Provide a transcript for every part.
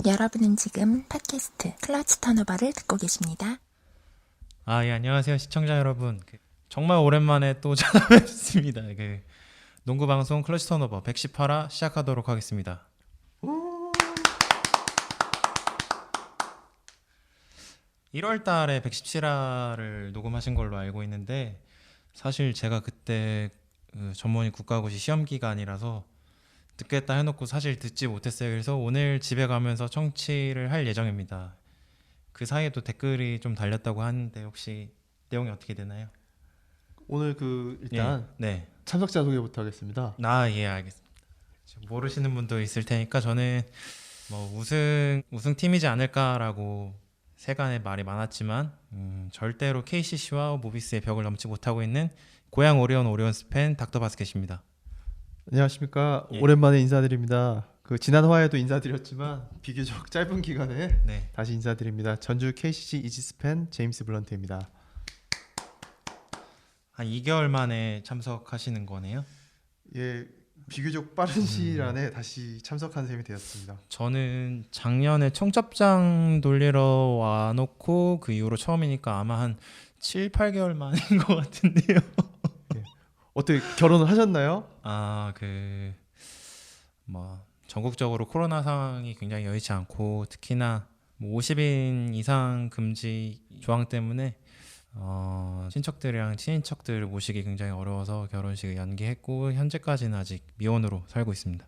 여러분은 지금 팟캐스트 클러치 턴오버를 듣고 계십니다. 예, 안녕하세요 시청자 여러분. 정말 오랜만에 또 찾아뵙습니다. 농구 방송 클러치 턴오버 118화 시작하도록 하겠습니다. 1월 달에 117화를 녹음하신 걸로 알고 있는데, 사실 제가 그때 전문의 국가고시 시험 기간이라서 듣겠다 해놓고 사실 듣지 못했어요. 그래서 오늘 집에 가면서 청취를 할 예정입니다. 그 사이에도 댓글이 좀 달렸다고 하는데 혹시 내용이 어떻게 되나요? 오늘 일단 네. 참석자 소개부터 하겠습니다. 예, 알겠습니다. 모르시는 분도 있을 테니까 저는 뭐 우승 팀이지 않을까라고 세간의 말이 많았지만 절대로 KCC와 모비스의 벽을 넘지 못하고 있는 고양 오리온스 팬 닥터 바스켓입니다. 안녕하십니까. 예. 오랜만에 인사드립니다. 지난 화에도 인사드렸지만 비교적 짧은 기간에 네. 다시 인사드립니다. 전주 KCC 이지스 팬 제임스 블런트입니다. 한 2개월 만에 참석하시는 거네요. 예, 비교적 빠른 시일 안에 다시 참석한 셈이 되었습니다. 저는 작년에 청첩장 돌리러 와놓고 그 이후로 처음이니까 아마 한 7, 8개월 만인 것 같은데요. 어떻게 결혼을 하셨나요? 전국적으로 코로나 상황이 굉장히 여의치 않고, 특히나 50인 이상 금지 조항 때문에 친척들이랑 친인척들을 모시기 굉장히 어려워서 결혼식을 연기했고, 현재까지는 아직 미혼으로 살고 있습니다.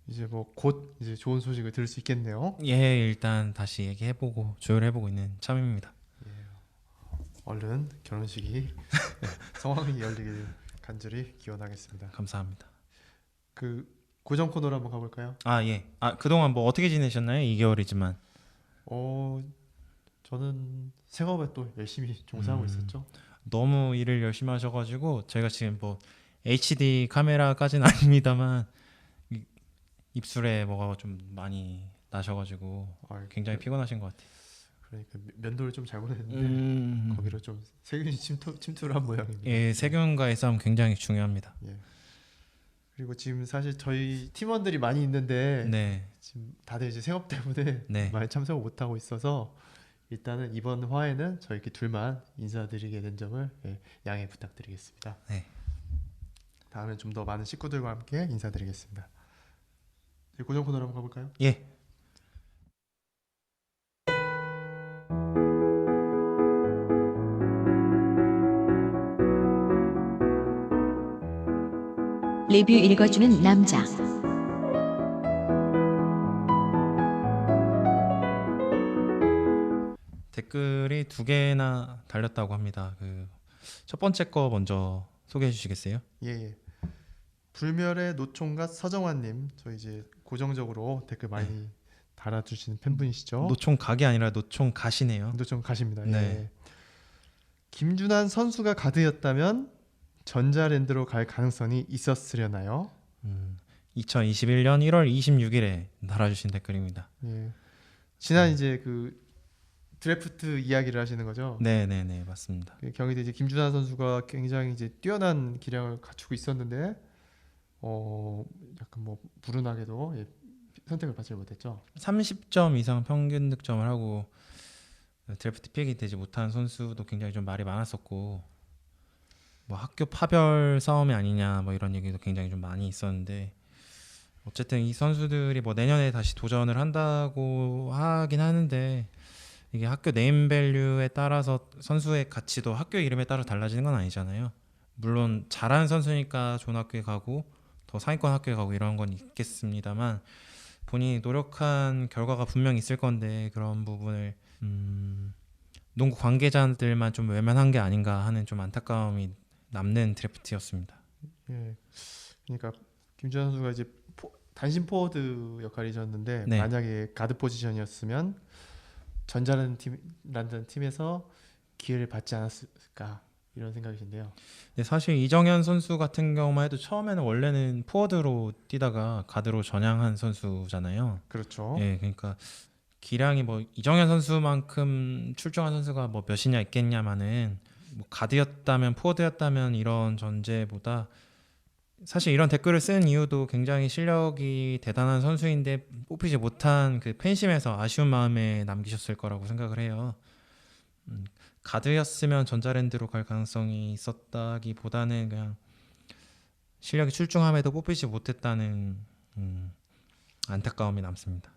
이제 곧 이제 좋은 소식을 들을 수 있겠네요. 예, 일단 다시 얘기해보고 조율해보고 있는 참입니다. 얼른 결혼식이 성황리 열리길 간절히 기원하겠습니다. 감사합니다. 고정 코너로 한번 가볼까요? 예. 그동안 뭐 어떻게 지내셨나요? 2개월이지만. 저는 생업에 또 열심히 종사하고 있었죠. 너무 일을 열심히 하셔가지고 저희가 지금 뭐 HD 카메라까지는 아닙니다만 입술에 뭐가 좀 많이 나셔가지고 굉장히 피곤하신 것 같아요. 그러니까 면도를 좀 잘못했는데 거기로 좀 세균이 침투를 한 모양입니다. 예, 세균과의 싸움 굉장히 중요합니다. 예. 그리고 지금 사실 저희 팀원들이 많이 있는데 네. 지금 다들 이제 생업 때문에 네. 많이 참석을 못 하고 있어서 일단은 이번 화에는 저희 이렇게 둘만 인사드리게 된 점을 양해 부탁드리겠습니다. 네. 다음에 좀 더 많은 식구들과 함께 인사드리겠습니다. 이제 고정 코너로 한번 가볼까요? 예. 리뷰 읽어주는 남자. 댓글이 2개나 달렸다고 합니다. 첫 번째 거 먼저 소개해 주시겠어요? 예. 불멸의 노총각 서정환님, 저희 이제 고정적으로 댓글 많이 달아주시는 팬분이시죠? 노총각이 아니라 노총가시네요. 노총가십니다. 네. 예. 김준환 선수가 가드였다면 전자랜드로 갈 가능성이 있었으려나요? 2021년 1월 26일에 달아주신 댓글입니다. 예. 지난 이제 드래프트 이야기를 하시는 거죠? 네네네, 맞습니다. 경희대 이제 김준환 선수가 굉장히 이제 뛰어난 기량을 갖추고 있었는데 약간 불운하게도 선택을 받지 못했죠. 30점 이상 평균 득점을 하고 드래프트 픽이 되지 못한 선수도 굉장히 좀 말이 많았었고, 학교 파별 싸움이 아니냐 이런 얘기도 굉장히 좀 많이 있었는데, 어쨌든 이 선수들이 내년에 다시 도전을 한다고 하긴 하는데, 이게 학교 네임밸류에 따라서 선수의 가치도 학교 이름에 따라 달라지는 건 아니잖아요. 물론 잘하는 선수니까 좋은 학교에 가고 더 상위권 학교에 가고 이런 건 있겠습니다만, 본인이 노력한 결과가 분명 있을 건데 그런 부분을 농구 관계자들만 좀 외면한 게 아닌가 하는 좀 안타까움이 남는 드래프트였습니다. 예, 그러니까 김준환 선수가 이제 단신 포워드 역할이셨는데 만약에 가드 포지션이었으면 전자라는 팀에서 기회를 받지 않았을까 이런 생각이신데요. 근데 사실 이정현 선수 같은 경우만 해도 처음에는 원래는 포워드로 뛰다가 가드로 전향한 선수잖아요. 그렇죠. 예, 그러니까 기량이 이정현 선수만큼 출중한 선수가 몇이냐 있겠냐마는 가드였다면 포워드였다면 이런 전제보다 사실 이런 댓글을 쓴 이유도 굉장히 실력이 대단한 선수인데 뽑히지 못한 그 팬심에서 아쉬운 마음에 남기셨을 거라고 생각을 해요. 가드였으면 전자랜드로 갈 가능성이 있었다기보다는 그냥 실력이 출중함에도 뽑히지 못했다는 안타까움이 남습니다.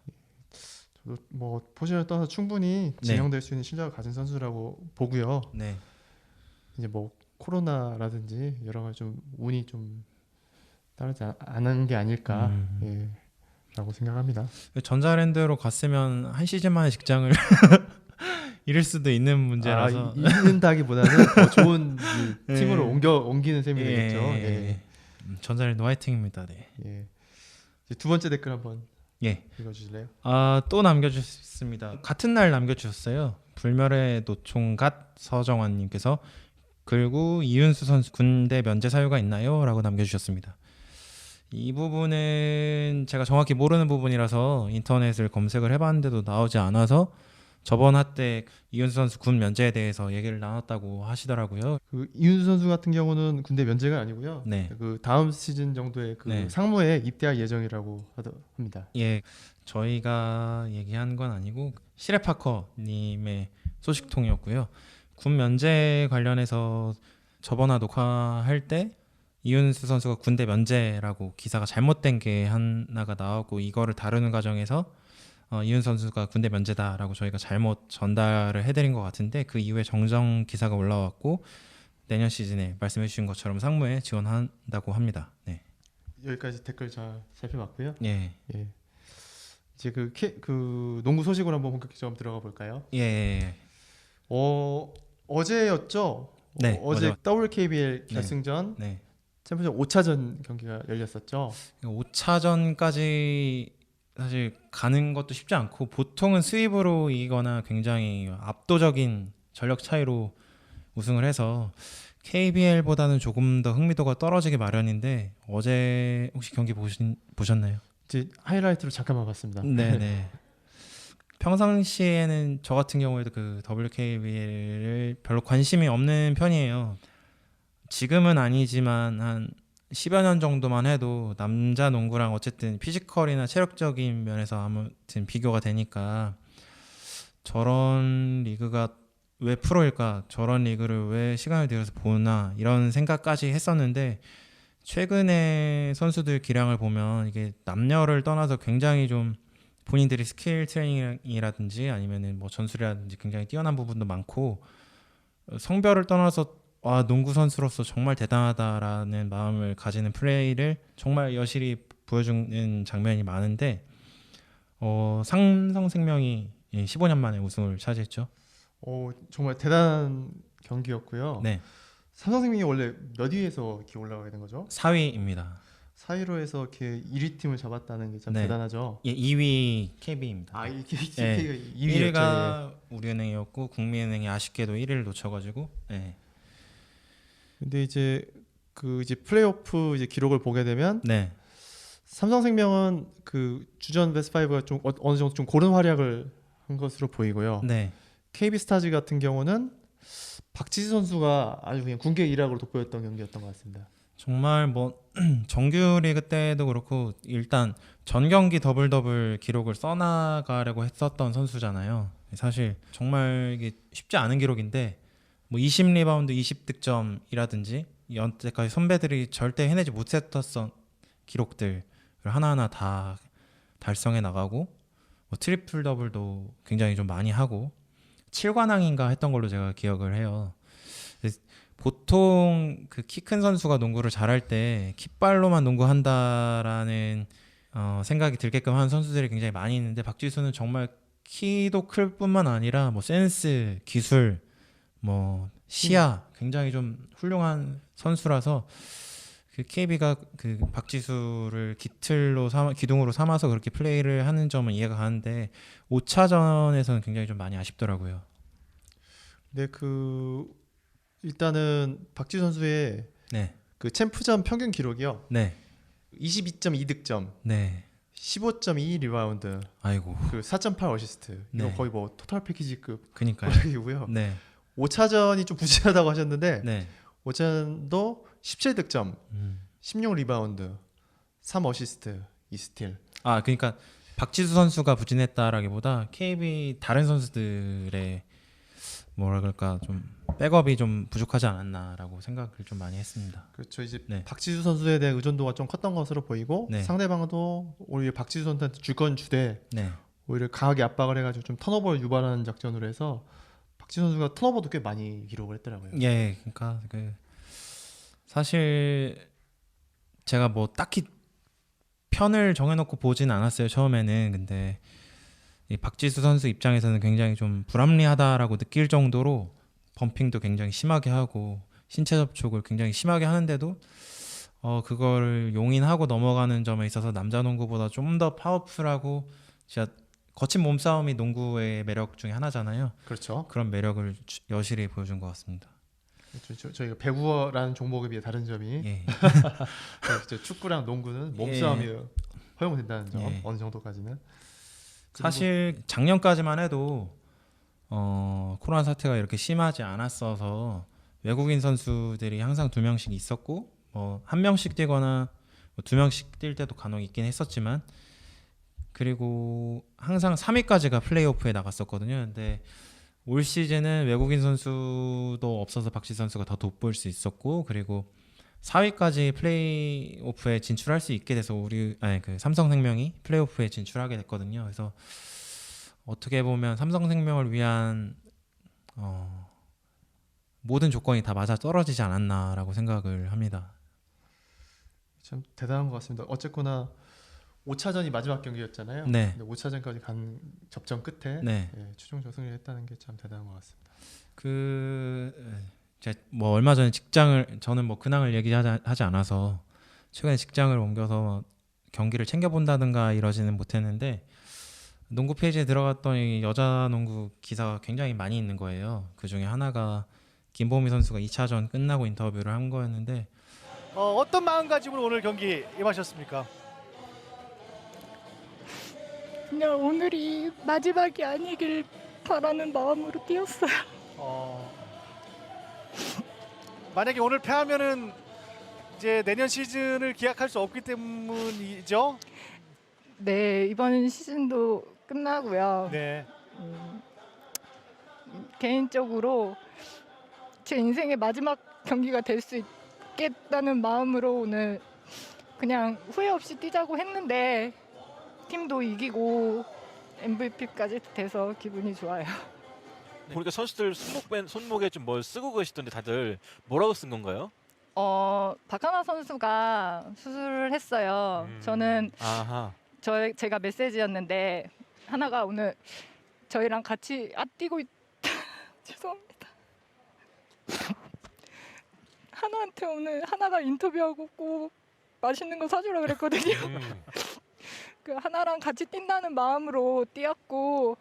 저도 뭐 포지션을 떠나서 충분히 네. 지명될 수 있는 실력을 가진 선수라고 보고요. 네, 이제 뭐 코로나라든지 여러 가지 좀 운이 좀 따르지 않은 게 아닐까 예, 라고 생각합니다. 전자랜드로 갔으면 한 시즌 만에 직장을 잃을 수도 있는 문제라서 잃는다기보다는 더 좋은 그 예. 팀으로 옮기는 셈이 되겠죠. 예. 전자랜드 화이팅입니다. 네. 예. 이제 두 번째 댓글 한번 예. 읽어주실래요? 또 남겨주셨습니다. 같은 날 남겨주셨어요. 불멸의 노총갓 서정환님께서 그리고 이윤수 선수 군대 면제 사유가 있나요? 라고 남겨주셨습니다. 이 부분은 제가 정확히 모르는 부분이라서 인터넷을 검색을 해봤는데도 나오지 않아서 저번 화 때 이윤수 선수 군 면제에 대해서 얘기를 나눴다고 하시더라고요. 그 이윤수 선수 같은 경우는 군대 면제가 아니고요. 네. 그 다음 시즌 정도에 그 네. 상무에 입대할 예정이라고 합니다. 예, 저희가 얘기한 건 아니고 시레파커님의 소식통이었고요. 군 면제 관련해서 저번 화 녹화할 때 이윤수 선수가 군대 면제라고 기사가 잘못된 게 하나가 나왔고 이거를 다루는 과정에서 이윤수 선수가 군대 면제다라고 저희가 잘못 전달을 해드린 것 같은데 그 이후에 정정 기사가 올라왔고 내년 시즌에 말씀해 주신 것처럼 상무에 지원한다고 합니다. 네. 여기까지 댓글 잘 살펴봤고요. 예. 예. 이제 그 농구 소식으로 한번 본격적으로 들어가 볼까요? 예. 어제였죠. 네, 어제 어제 WKBL 네. 결승전 네. 챔피언십 5차전 경기가 열렸었죠. 5차전까지 사실 가는 것도 쉽지 않고 보통은 스윕으로 이기거나 굉장히 압도적인 전력 차이로 우승을 해서 KBL보다는 조금 더 흥미도가 떨어지기 마련인데 어제 혹시 경기 보셨나요? 이제 하이라이트로 잠깐만 봤습니다. 네네. 평상시에는 저 같은 경우에도 그 WKBL을 별로 관심이 없는 편이에요. 지금은 아니지만 한 10여 년 정도만 해도 남자 농구랑 어쨌든 피지컬이나 체력적인 면에서 아무튼 비교가 되니까 저런 리그가 왜 프로일까? 저런 리그를 왜 시간을 들여서 보나? 이런 생각까지 했었는데 최근에 선수들 기량을 보면 이게 남녀를 떠나서 굉장히 좀 본인들이 스킬 트레이닝이라든지 아니면은 뭐 전술이라든지 굉장히 뛰어난 부분도 많고 성별을 떠나서 농구 선수로서 정말 대단하다라는 마음을 가지는 플레이를 정말 여실히 보여주는 장면이 많은데 삼성생명이 15년 만에 우승을 차지했죠. 정말 대단한 경기였고요. 네, 삼성생명이 원래 몇 위에서 이렇게 올라가게 된 거죠? 4위입니다. 4위로 해서 이렇게 1위 팀을 잡았다는 게 참 네. 대단하죠. 예, 2위 KB입니다. 아, 이게 네. 2위였죠. 1위가 우리은행이었고 국민은행이 아쉽게도 1위를 놓쳐가지고. 네. 근데 이제 플레이오프 이제 기록을 보게 되면 네. 삼성생명은 그 주전 베스트 5가 좀 어느 정도 좀 고른 활약을 한 것으로 보이고요. 네. KB스타즈 같은 경우는 박지수 선수가 아주 그냥 군계 일학으로 돋보였던 경기였던 것 같습니다. 정말 뭐 정규리그 때도 그렇고 일단 전 경기 더블 기록을 써나가려고 했었던 선수잖아요. 사실 정말 이게 쉽지 않은 기록인데 뭐 20리바운드 20득점이라든지 여태까지 선배들이 절대 해내지 못했던 기록들을 하나하나 다 달성해 나가고 뭐 트리플 더블도 굉장히 좀 많이 하고 7관왕인가 했던 걸로 제가 기억을 해요. 보통 그 키 큰 선수가 농구를 잘할 때 킥발로만 농구한다라는 생각이 들게끔 하는 선수들이 굉장히 많이 있는데 박지수는 정말 키도 클 뿐만 아니라 뭐 센스, 기술, 뭐 시야 굉장히 좀 훌륭한 선수라서 그 KB가 그 박지수를 기둥으로 삼아서 그렇게 플레이를 하는 점은 이해가 가는데 5차전에서는 굉장히 좀 많이 아쉽더라고요. 네, 일단은 박지수 선수의 네, 그 챔프전 평균 기록이요. 네, 22.2득점, 네. 15.2 리바운드, 아이고, 그 4.8 어시스트. 이거 네. 거의 뭐 토탈 패키지급 그니까요. 활약이고요. 네, 5차전이 좀 부진하다고 하셨는데 네. 5차전도 17득점, 16 리바운드, 3 어시스트, 2 스틸. 아 그러니까 박지수 선수가 부진했다라기보다 KB 다른 선수들의 뭐라 그럴까 좀 백업이 좀 부족하지 않았나라고 생각을 좀 많이 했습니다. 그렇죠. 이제 네. 박지수 선수에 대한 의존도가 좀 컸던 것으로 보이고 네. 상대방도 오히려 박지수 선수한테 줄 건 주되 네. 오히려 강하게 압박을 해가지고 좀 턴오버를 유발하는 작전으로 해서 박지수 선수가 턴오버도 꽤 많이 기록을 했더라고요. 예, 그러니까 그 사실 제가 뭐 딱히 편을 정해놓고 보진 않았어요 처음에는. 근데 이 박지수 선수 입장에서는 굉장히 좀 불합리하다라고 느낄 정도로 범핑도 굉장히 심하게 하고 신체 접촉을 굉장히 심하게 하는데도 그걸 용인하고 넘어가는 점에 있어서 남자 농구보다 좀 더 파워풀하고 진짜 거친 몸싸움이 농구의 매력 중에 하나잖아요. 그렇죠. 그런 매력을 여실히 보여준 것 같습니다. 저희가 배구라는 종목에 비해 다른 점이 예. 그렇죠. 축구랑 농구는 몸싸움이 허용된다는 점 예. 어느 정도까지는. 사실 작년까지만 해도 코로나 사태가 이렇게 심하지 않았어서 외국인 선수들이 항상 2명씩 있었고 뭐 1명씩 뛰거나 뭐 2명씩 뛸 때도 간혹 있긴 했었지만 그리고 항상 3위까지가 플레이오프에 나갔었거든요. 근데 올 시즌은 외국인 선수도 없어서 박지수 선수가 더 돋보일 수 있었고 그리고 4위까지 플레이오프에 진출할 수 있게 돼서 그 삼성생명이 플레이오프에 진출하게 됐거든요. 그래서 어떻게 보면 삼성생명을 위한 모든 조건이 다 맞아 떨어지지 않았나라고 생각을 합니다. 참 대단한 것 같습니다. 어쨌거나 5차전이 마지막 경기였잖아요. 네. 근데 5차전까지 간 접전 끝에 네. 최종적 승리를 했다는 게 참 대단한 것 같습니다. 제가 뭐 얼마 전에 저는 뭐 근황을 얘기하지 않아서 최근에 직장을 옮겨서 경기를 챙겨본다든가 이러지는 못했는데 농구 페이지에 들어갔더니 여자 농구 기사가 굉장히 많이 있는 거예요. 그 중에 하나가 김보미 선수가 2차전 끝나고 인터뷰를 한 거였는데 어떤 마음가짐으로 오늘 경기 임하셨습니까? 그냥 오늘이 마지막이 아니길 바라는 마음으로 뛰었어요. 만약에 오늘 패하면은 이제 내년 시즌을 기약할 수 없기 때문이죠. 네, 이번 시즌도 끝나고요. 네. 개인적으로 제 인생의 마지막 경기가 될 수 있겠다는 마음으로 오늘 그냥 후회 없이 뛰자고 했는데 팀도 이기고 MVP까지 돼서 기분이 좋아요. 보니까 선수들 손목에 좀 뭘 쓰고 계시던데 다들 뭐라고 쓴 건가요? 박하나 선수가 수술을 했어요. 저는 아하. 제가 메시지였는데 하나가 오늘 저희랑 같이 뛰고 죄송합니다. 하나한테 오늘 하나가 인터뷰하고 꼭 맛있는 거 사주라 그랬거든요. 그 하나랑 같이 뛴다는 마음으로 뛰었고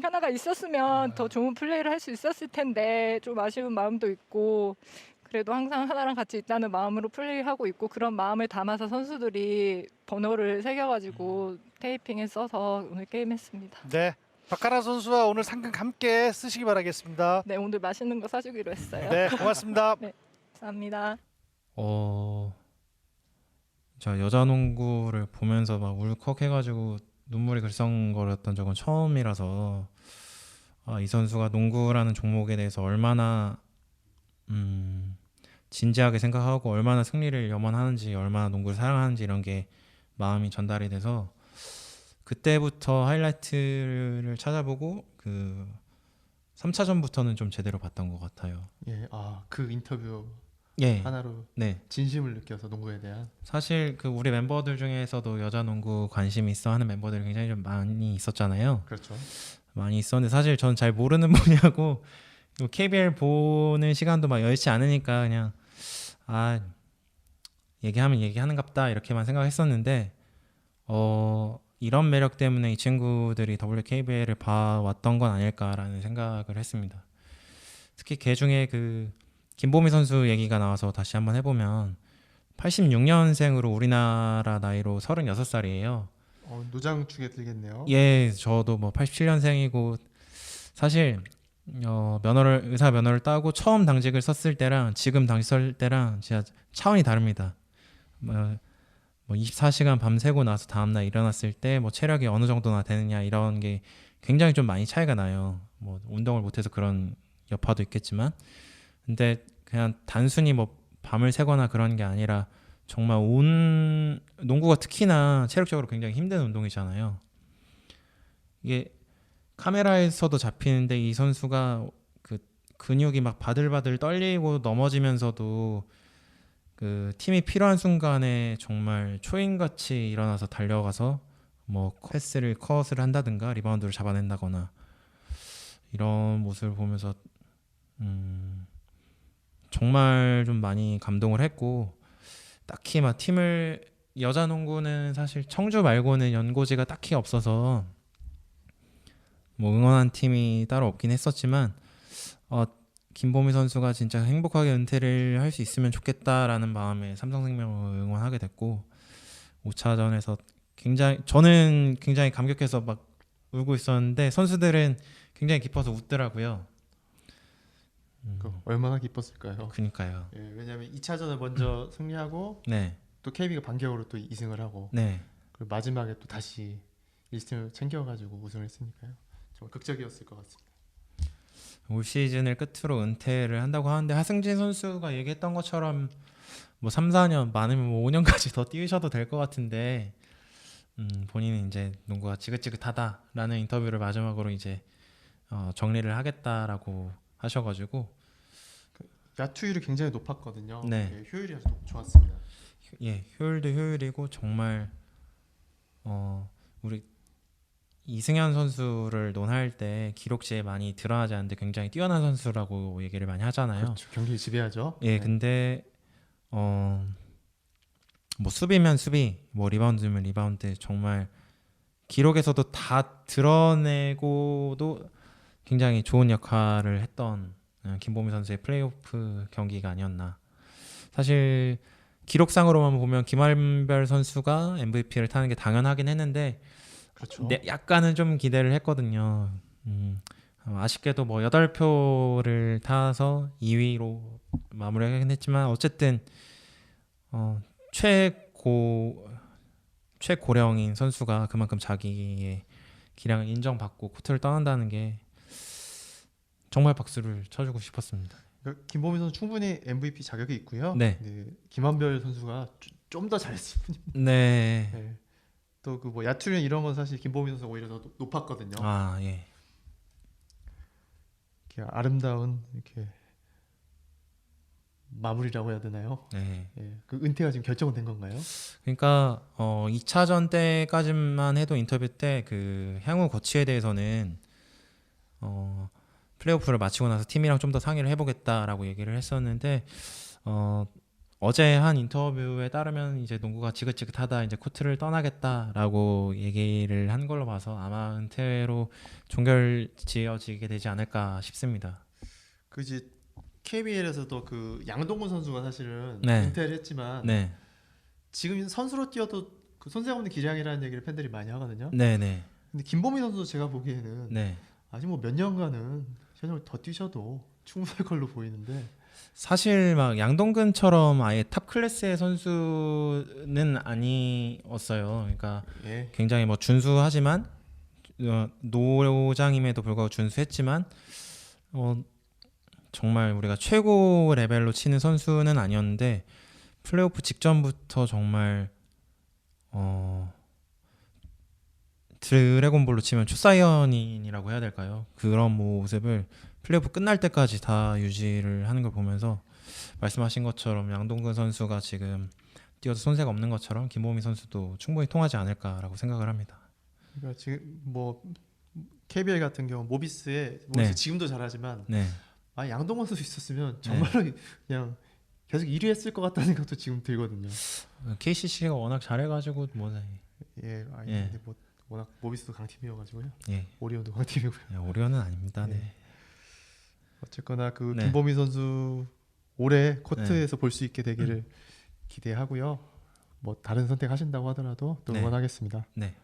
하나가 있었으면 더 좋은 플레이를 할 수 있었을 텐데 좀 아쉬운 마음도 있고 그래도 항상 하나랑 같이 있다는 마음으로 플레이하고 있고 그런 마음을 담아서 선수들이 번호를 새겨가지고 테이핑에 써서 오늘 게임했습니다. 네. 박하나 선수와 오늘 상금 함께 쓰시기 바라겠습니다. 네, 오늘 맛있는 거 사주기로 했어요. 네, 고맙습니다. 감사합니다. 저 여자 농구를 보면서 막 울컥해가지고 눈물이 글썽거렸던 적은 처음이라서 이 선수가 농구라는 종목에 대해서 얼마나 진지하게 생각하고 얼마나 승리를 염원하는지 얼마나 농구를 사랑하는지 이런 게 마음이 전달이 돼서 그때부터 하이라이트를 찾아보고 그 3차전부터는 좀 제대로 봤던 것 같아요. 그 인터뷰 예. 하나로 네. 진심을 느껴서 농구에 대한. 사실 그 우리 멤버들 중에서도 여자 농구 관심 있어 하는 멤버들이 굉장히 좀 많이 있었잖아요. 그렇죠. 많이 있었는데 사실 전 잘 모르는 분야고 KBL 보는 시간도 막 여의치 않으니까 그냥 얘기하면 얘기하는갑다 이렇게만 생각했었는데 이런 매력 때문에 이 친구들이 WKBL을 봐왔던 건 아닐까라는 생각을 했습니다. 특히 걔 중에 그 김보미 선수 얘기가 나와서 다시 한번 해보면 86년생으로 우리나라 나이로 36살이에요. 노장 축에 들겠네요. 예, 저도 뭐 87년생이고 사실 의사 면허를 따고 처음 당직을 썼을 때랑 지금 당직 쓸 때랑 진짜 차원이 다릅니다. 뭐 24시간 밤새고 나서 다음날 일어났을 때 뭐 체력이 어느 정도나 되느냐 이런 게 굉장히 좀 많이 차이가 나요. 뭐 운동을 못해서 그런 여파도 있겠지만, 근데 그냥 단순히 뭐 밤을 새거나 그런 게 아니라 정말 농구가 특히나 체력적으로 굉장히 힘든 운동이잖아요. 이게 카메라에서도 잡히는데 이 선수가 그 근육이 막 바들바들 떨리고 넘어지면서도 그 팀이 필요한 순간에 정말 초인같이 일어나서 달려가서 뭐 패스를 컷을 한다든가 리바운드를 잡아낸다거나 이런 모습을 보면서 정말 좀 많이 감동을 했고, 딱히 막 팀을 여자 농구는 사실 청주 말고는 연고지가 딱히 없어서 뭐 응원한 팀이 따로 없긴 했었지만 김보미 선수가 진짜 행복하게 은퇴를 할 수 있으면 좋겠다라는 마음에 삼성생명을 응원하게 됐고, 5차전에서 저는 굉장히 감격해서 막 울고 있었는데 선수들은 굉장히 기뻐서 웃더라고요. 얼마나 기뻤을까요? 그니까요. 예, 왜냐하면 2차전을 먼저 승리하고 네, 또 KB가 반격으로 또 2승을 하고 네, 그리고 마지막에 또 다시 1승을 챙겨가지고 우승을 했으니까요. 정말 극적이었을 것 같습니다. 올 시즌을 끝으로 은퇴를 한다고 하는데 하승진 선수가 얘기했던 것처럼 뭐 3, 4년 많으면 뭐 5년까지 더 뛰으셔도 될 것 같은데 본인은 이제 농구가 지긋지긋하다라는 인터뷰를 마지막으로 이제 정리를 하겠다라고 하셔가지고 야투율이 굉장히 높았거든요. 네. 예, 효율이 아주 좋았습니다. 예, 효율도 효율이고 정말 우리 이승현 선수를 논할 때 기록지에 많이 드러나지 않는데 굉장히 뛰어난 선수라고 얘기를 많이 하잖아요. 그렇죠. 경기를 지배하죠. 예, 네. 근데 뭐 수비면 수비, 뭐 리바운드면 리바운드, 정말 기록에서도 다 드러내고도 굉장히 좋은 역할을 했던 김보미 선수의 플레이오프 경기가 아니었나. 사실 기록상으로만 보면 김한별 선수가 MVP를 타는 게 당연하긴 했는데 그렇죠. 약간은 좀 기대를 했거든요. 아쉽게도 뭐 8표를 타서 2위로 마무리하긴 했지만 어쨌든 최고령인 선수가 그만큼 자기의 기량을 인정받고 코트를 떠난다는 게 정말 박수를 쳐주고 싶었습니다. 그러니까 김보민 선수 충분히 MVP 자격이 있고요. 네. 김한별 선수가 좀 더 잘했을 뿐입니다. 네. 네. 또 그 뭐 야투율 이런 건 사실 김보민 선수가 오히려 더 높았거든요. 아, 예. 이렇게 아름다운 이렇게 마무리라고 해야 되나요? 네. 예. 그 은퇴가 지금 결정된 건가요? 그러니까 2차전 때까지만 해도 인터뷰 때 그 향후 거취에 대해서는 플레이오프를 마치고 나서 팀이랑 좀 더 상의를 해보겠다라고 얘기를 했었는데 어제 한 인터뷰에 따르면 이제 농구가 지긋지긋하다, 이제 코트를 떠나겠다라고 얘기를 한 걸로 봐서 아마 은퇴로 종결지어지게 되지 않을까 싶습니다. 그 이제 KBL에서도 그 양동근 선수가 사실은 네. 은퇴를 했지만 네, 지금 선수로 뛰어도 그 손색 없는 기량이라는 얘기를 팬들이 많이 하거든요. 네, 네, 근데 김보민 선수 제가 보기에는 네. 아직 뭐 몇 년간은 현역을 더 뛰셔도 충분할 걸로 보이는데 사실 막 양동근처럼 아예 탑 클래스의 선수는 아니었어요. 그러니까 예. 굉장히 뭐 준수하지만 노장임에도 불구하고 준수했지만 정말 우리가 최고 레벨로 치는 선수는 아니었는데 플레이오프 직전부터 정말 드래곤볼로 치면 초사이언인이라고 해야 될까요? 그런 모습을 플레이오프 끝날 때까지 다 유지를 하는 걸 보면서 말씀하신 것처럼 양동근 선수가 지금 뛰어도 손색 없는 것처럼 김보미 선수도 충분히 통하지 않을까라고 생각을 합니다. 그러니까 지금 뭐 KBL 같은 경우 모비스 네. 지금도 잘하지만 네, 양동근 선수 있었으면 정말로 그냥 계속 1위 했을 것 같다는 생각도 지금 들거든요. KCC가 워낙 잘해가지고 뭐 예, 아니 예. 근데 뭐 워낙 모비스도 강팀이어가지고요. 예, 오리온도 강팀이고요. 오리온은 아닙니다. 네. 네. 어쨌거나 그 네. 김보민 선수 올해 코트에서 볼 수 있게 되기를 기대하고요. 뭐 다른 선택하신다고 하더라도 또 네. 응원하겠습니다. 네.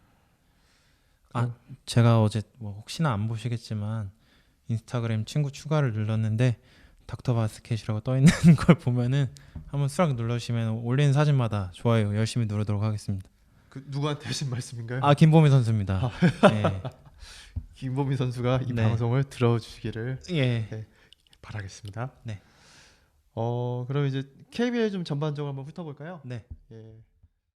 제가 어제 뭐 혹시나 안 보시겠지만 인스타그램 친구 추가를 눌렀는데 닥터 바스켓이라고 떠 있는 걸 보면은 한번 수락 눌러주시면 올리는 사진마다 좋아요 열심히 누르도록 하겠습니다. 그 누구한테 하신 말씀인가요? 아 김보미 선수입니다. 예. 김보미 선수가 이 네. 방송을 들어주시기를 예. 바라겠습니다. 네. 그럼 이제 KBL 좀 전반적으로 한번 훑어볼까요? 네. 예.